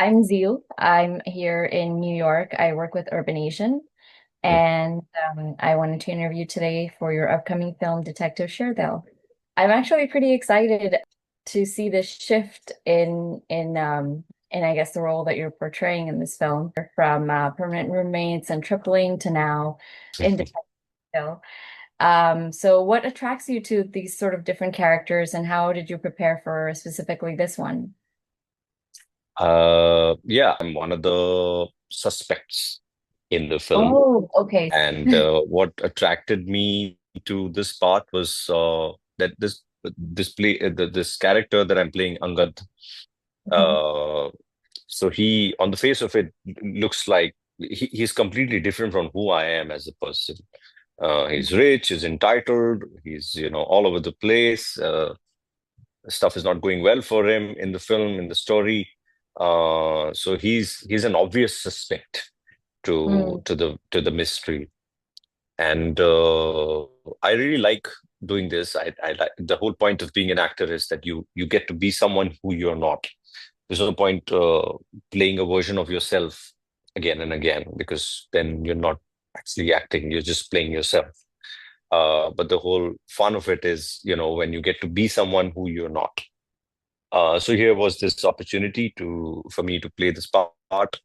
I'm Zeal. I'm here in New York. I work with Urbanation, and I wanted to interview today for your upcoming film, Detective Sherdil. I'm actually pretty excited to see this shift in I guess the role that you're portraying in this film, from permanent roommates and tripling to now in Mhm. Detective Sherdil. So what attracts you to these sort of different characters, and how did you prepare for specifically this one? Yeah, I'm one of the suspects in the film, Oh, okay. and what attracted me to this part was that this character that I'm playing, Angad. Mhm. Uh, so he, on the face of it, looks like he's completely different from who I am as a person. He's rich, he's entitled, he's all over the place. Stuff is not going well for him in the film, in the story. So he's an obvious suspect Mm, to the mystery, and I really like doing this. I like the whole point of being an actor is that you get to be someone who you're not. There's no point playing a version of yourself again and again because then you're not actually acting. You're just playing yourself. But the whole fun of it is, when you get to be someone who you're not. So here was this opportunity for me to play this part,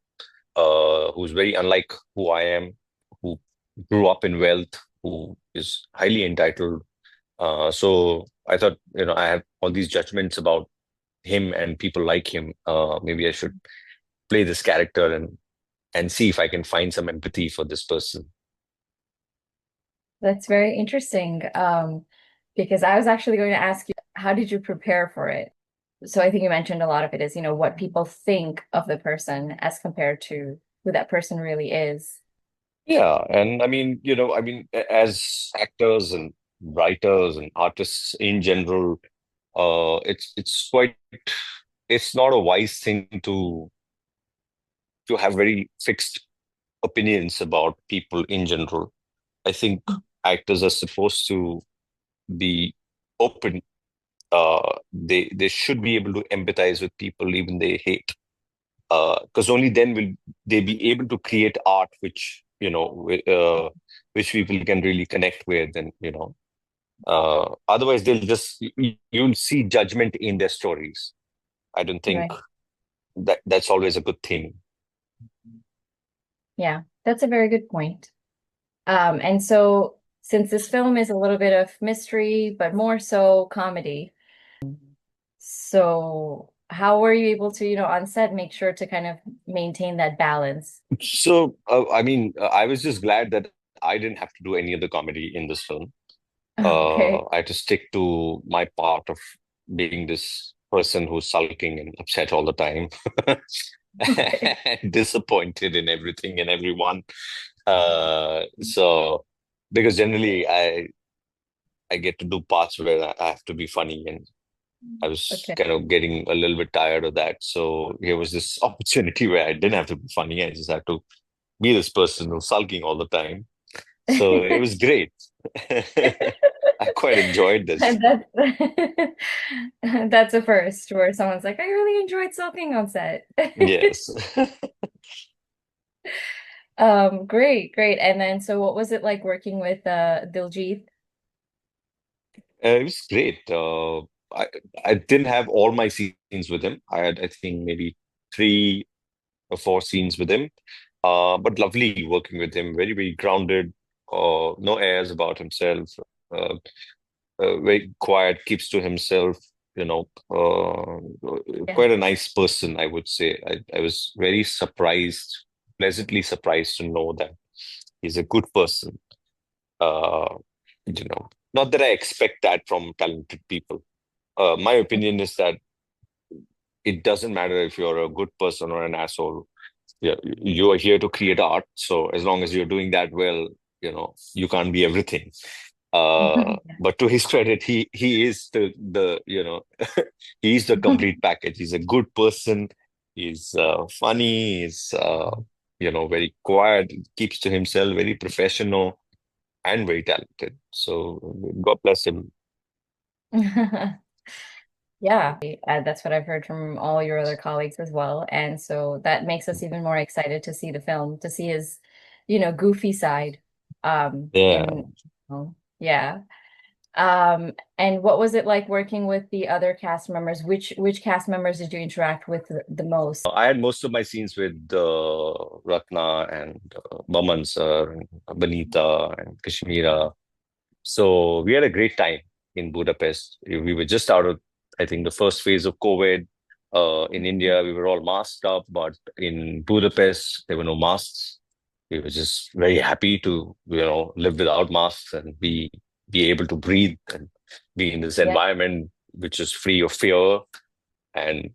who's very unlike who I am, who grew up in wealth, who is highly entitled. So I thought, I have all these judgments about him and people like him. Maybe I should play this character and see if I can find some empathy for this person. that's very interesting. Because I was actually going to ask you, how did you prepare for it? So I think you mentioned a lot of it is, what people think of the person as compared to who that person really is. Yeah, and as actors and writers and artists in general, it's not a wise thing to have very fixed opinions about people in general. I think actors are supposed to be open. They should be able to empathize with people even they hate, because only then will they be able to create art which people can really connect with, and otherwise they'll just you'll see judgment in their stories. I don't think Right. that's always a good thing. Yeah, that's a very good point. And so since this film is a little bit of mystery, but more so comedy, so how were you able to, on set make sure to kind of maintain that balance? So, I was just glad that I didn't have to do any of the comedy in this film. Okay. I had to stick to my part of being this person who's sulking and upset all the time Okay. and disappointed in everything and everyone. So, because generally I get to do parts where I have to be funny, and I was Okay. kind of getting a little bit tired of that. So here was this opportunity where I didn't have to be funny. I just had to be this person who's sulking all the time. So it was great. I quite enjoyed this. And that's that's a first where someone's like, I really enjoyed sulking on set. Yes. Great, great. And then so what was it like working with Diljit? It was great. I didn't have all my scenes with him. I had, I think, maybe 3 or 4 scenes with him. But lovely working with him. Very, very grounded. No airs about himself. Uh, very quiet, keeps to himself. Yeah. Quite a nice person, I would say. I was very surprised, pleasantly surprised to know that he's a good person. Uh, Not that I expect that from talented people. My opinion is that it doesn't matter if you're a good person or an asshole. Yeah, you are here to create art. So as long as you're doing that well, you can't be everything. But to his credit, he is the he's the complete package. He's a good person. He's funny. He's very quiet. Keeps to himself. Very professional and very talented. So God bless him. Yeah, that's what I've heard from all your other colleagues as well. And so that makes us even more excited to see the film, to see his, goofy side. Yeah. Yeah. And what was it like working with the other cast members? Which cast members did you interact with the most? I had most of my scenes with Ratna and Baman sir, and Banita and Kashmira. So we had a great time in Budapest. We were just out of, I think, the first phase of COVID. In India, we were all masked up, but in Budapest, there were no masks. We were just very happy to, live without masks and be able to breathe and be in this Yeah. environment which is free of fear. And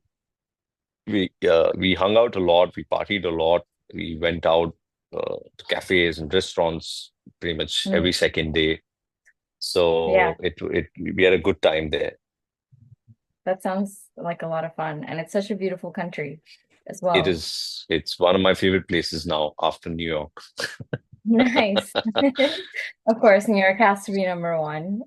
we hung out a lot, we partied a lot, we went out to cafes and restaurants pretty much Mm, every second day. yeah, So it we had a good time there. that sounds like a lot of fun. And it's such a beautiful country as well. It's one of my favorite places now after New York. Nice. Of course, New York has to be number one.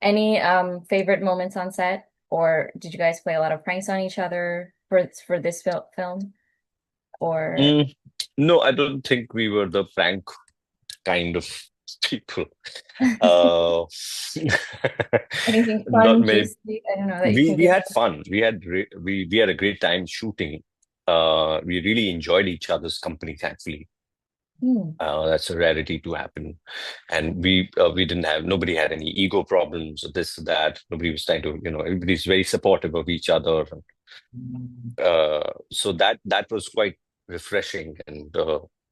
Any favorite moments on set, or did you guys play a lot of pranks on each other for this film? Or Mm, no, I don't think we were the prank kind of people. Uh, anything not fun, many. juicy? I don't know that you We can we give had us. fun. We had a great time shooting. We really enjoyed each other's company, thankfully. Hmm, That's a rarity to happen. And we didn't have nobody had any ego problems or this or that. Nobody was trying to, everybody's very supportive of each other. So that was quite refreshing. And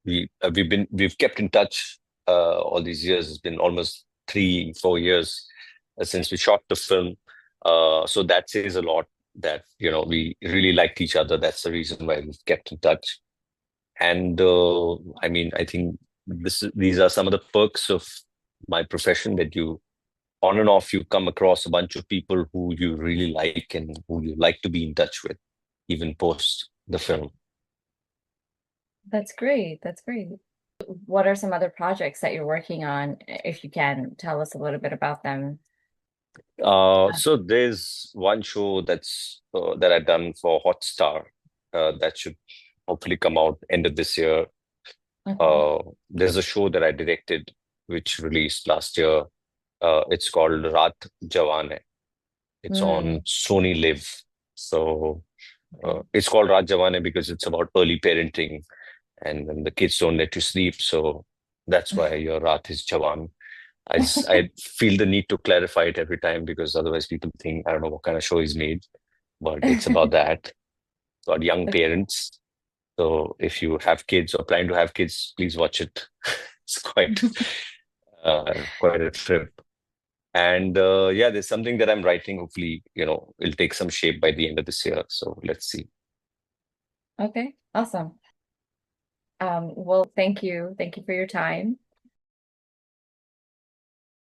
we've kept in touch all these years. It's been almost 3 4 years since we shot the film. So that says a lot that we really liked each other. That's the reason why we've kept in touch. And I mean, I think these are some of the perks of my profession, that you on and off you come across a bunch of people who you really like and who you like to be in touch with, even post the film. that's great. That's great. What are some other projects that you're working on? If you can tell us a little bit about them. So there's one show that I've done for Hotstar that should hopefully come out end of this year. Okay. There's a show that I directed which released last year. It's called Raat Jawan Hai. It's on Mm, Sony Live. So okay. it's called Raat Jawan Hai because it's about early parenting, and when the kids don't let you sleep. So that's why your Raat is Jawan. I feel the need to clarify it every time because otherwise people think I don't know what kind of show is made, but it's about that, about young Okay. parents. So if you have kids or plan to have kids, please watch it. It's quite a trip. And yeah, there's something that I'm writing. Hopefully, it'll take some shape by the end of this year. So let's see. Okay. Awesome. Well, thank you. Thank you for your time.